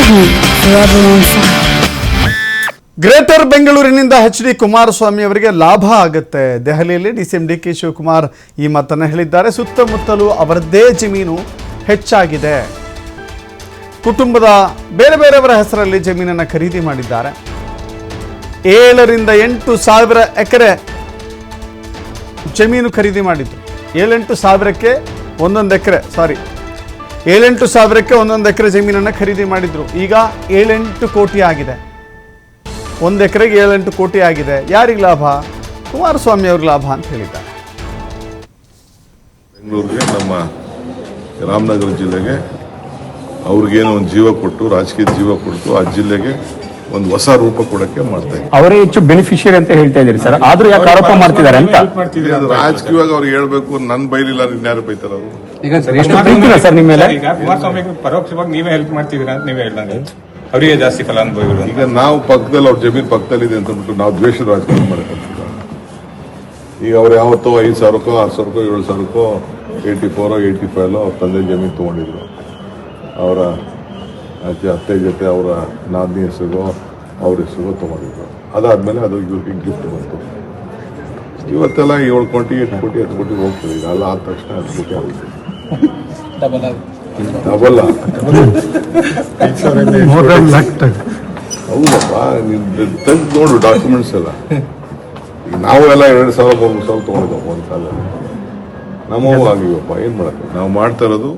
home forever on fire. Greater ಬೆಂಗಳೂರಿನಿಂದ H D. Kumaraswamy ಅವರಿಗೆ ಲಾಭ ಆಗುತ್ತೆ. ದೆಹಲಿಯಲ್ಲಿ ಡಿ.ಸಿ.ಎಂ. ಡಿ.ಕೆ. ಶಿವಕುಮಾರ್ ಈ ಮಾತನ್ನು ಹೇಳಿದ್ದಾರೆ. ಸುತ್ತಮುತ್ತಲೂ ಅವರದ್ದೇ ಜಮೀನು ಹೆಚ್ಚಾಗಿದೆ. ಕುಟುಂಬದ ಬೇರೆ ಬೇರೆಯವರ ಹೆಸರಲ್ಲಿ ಜಮೀನನ್ನು ಖರೀದಿ ಮಾಡಿದ್ದಾರೆ. 7 ರಿಂದ 8 ಸಾವಿರ ಎಕರೆ ಜಮೀನು ಖರೀದಿ ಮಾಡಿದ್ರು. 7-8 ಸಾವಿರಕ್ಕೆ ಒಂದೊಂದು ಎಕರೆ ಜಮೀನನ್ನು ಖರೀದಿ ಮಾಡಿದ್ರು. ಈಗ 7-8 ಕೋಟಿ ಆಗಿದೆ. 1 ಎಕರೆಗೆ 7-8 ಕೋಟಿ ಆಗಿದೆ. ಯಾರಿಗೆ ಲಾಭ? ಕುಮಾರಸ್ವಾಮಿ ಅವ್ರಿಗೆ ಲಾಭ ಅಂತ ಹೇಳಿದ್ದಾರೆ. ಬೆಂಗಳೂರಿಗೆ, ನಮ್ಮ ರಾಮನಗರ ಜಿಲ್ಲೆಗೆ ಅವ್ರಿಗೇನೋ ಒಂದು ಜೀವ ಕೊಟ್ಟು, ರಾಜಕೀಯ ಜೀವ ಕೊಟ್ಟು ಆ ಜಿಲ್ಲೆಗೆ ಒಂದು ಹೊಸ ರೂಪ ಕೊಡಕ್ಕೆ ಮಾಡ್ತಾ ಇದ್ದಾರೆ. ಅವರೇ ಹೆಚ್ಚು ಬೆನಿಫಿಷಿಯರಿ ಅಂತ ಹೇಳ್ತಾ ಇದ್ದೀರಿ ಸರ್. ಆದ್ರೂ ಯಾಕೆ ಆರೋಪ ಮಾಡ್ತಿದ್ದಾರೆ ಅಂತ ರಾಜಕೀಯವಾಗಿ ಅವ್ರಿಗೆ ಹೇಳ್ಬೇಕು. ನನ್ನ ಬೈಲಿಲ್ಲ, ಇನ್ಯಾರು ಬೈತಾರ ಅವರು? ಈಗ ಎಷ್ಟು ಪ್ರೀತಿನ ಸರ್ ನಿಮ್ಮ ಮೇಲೆ? ಈಗ ಕುಮಾರಸ್ವಾಮಿ ಪರೋಕ್ಷವಾಗಿ ನೀವೇ ಹೆಲ್ಪ್ ಮಾಡ್ತಿದ್ದೀರಾ ಅಂತ ನೀವೇ ಹೇಳಿದ್ರೆ ಅವರಿಗೆ ಜಾಸ್ತಿ ಫಲಾನುಭವಿಗಳು. ಈಗ ನಾವು ಪಕ್ಕದಲ್ಲಿ ಅವ್ರ ಜಮೀನು ಪಕ್ಕದಲ್ಲಿದೆ ಅಂತ ಬಿಟ್ಟು ನಾವು ದ್ವೇಷದ ರಾಜಕಾರಣ ಮಾಡಕ್ಕೆ. ಈಗ ಅವ್ರು ಯಾವತ್ತೋ 5,000ಕ್ಕೋ 6,000ಕ್ಕೋ 7,000ಕ್ಕೋ 84 85 ಅವ್ರ ತಂದೆ ಜಮೀನು ತೊಗೊಂಡಿದ್ರು. ಅವರ ಅತ್ತೆ ಜೊತೆ ಅವರ ನಾದಿನಿ ಹೆಸರಿಗೋ ಅವ್ರ ಹೆಸರಿಗೋ ತೊಗೊಂಡಿದ್ರು. ಅದಾದ್ಮೇಲೆ ಅದು ಇವ್ರಿಗೆ ಗಿಫ್ಟ್ ಬಂತು. ಇವತ್ತೆಲ್ಲ 7 ಕೋಟಿ 8 ಕೋಟಿ 10 ಕೋಟಿ ಹೋಗ್ತದೆ. ಈಗ ಅಲ್ಲ ಆದ ತಕ್ಷಣ 10 ಕೋಟಿ ಆಗುತ್ತೆ. ಡಬಲ್ ಹೌದಪ್ಪ. ನೀವು ತೆಗೆದು ನೋಡು ಡಾಕ್ಯುಮೆಂಟ್ಸ್ ಎಲ್ಲ. ಈಗ ನಾವು ಎಲ್ಲ 2,000 3,000 ತೊಗೊಂಡಿದ್ದಪ್ಪ ಒಂದು ಕಾಲದಲ್ಲಿ. ನಮ್ಮವು ಆಗಿವಪ್ಪ. ಏನು ಮಾಡಕ್ಕೆ? ನಾವು ಮಾಡ್ತಾ ಇರೋದು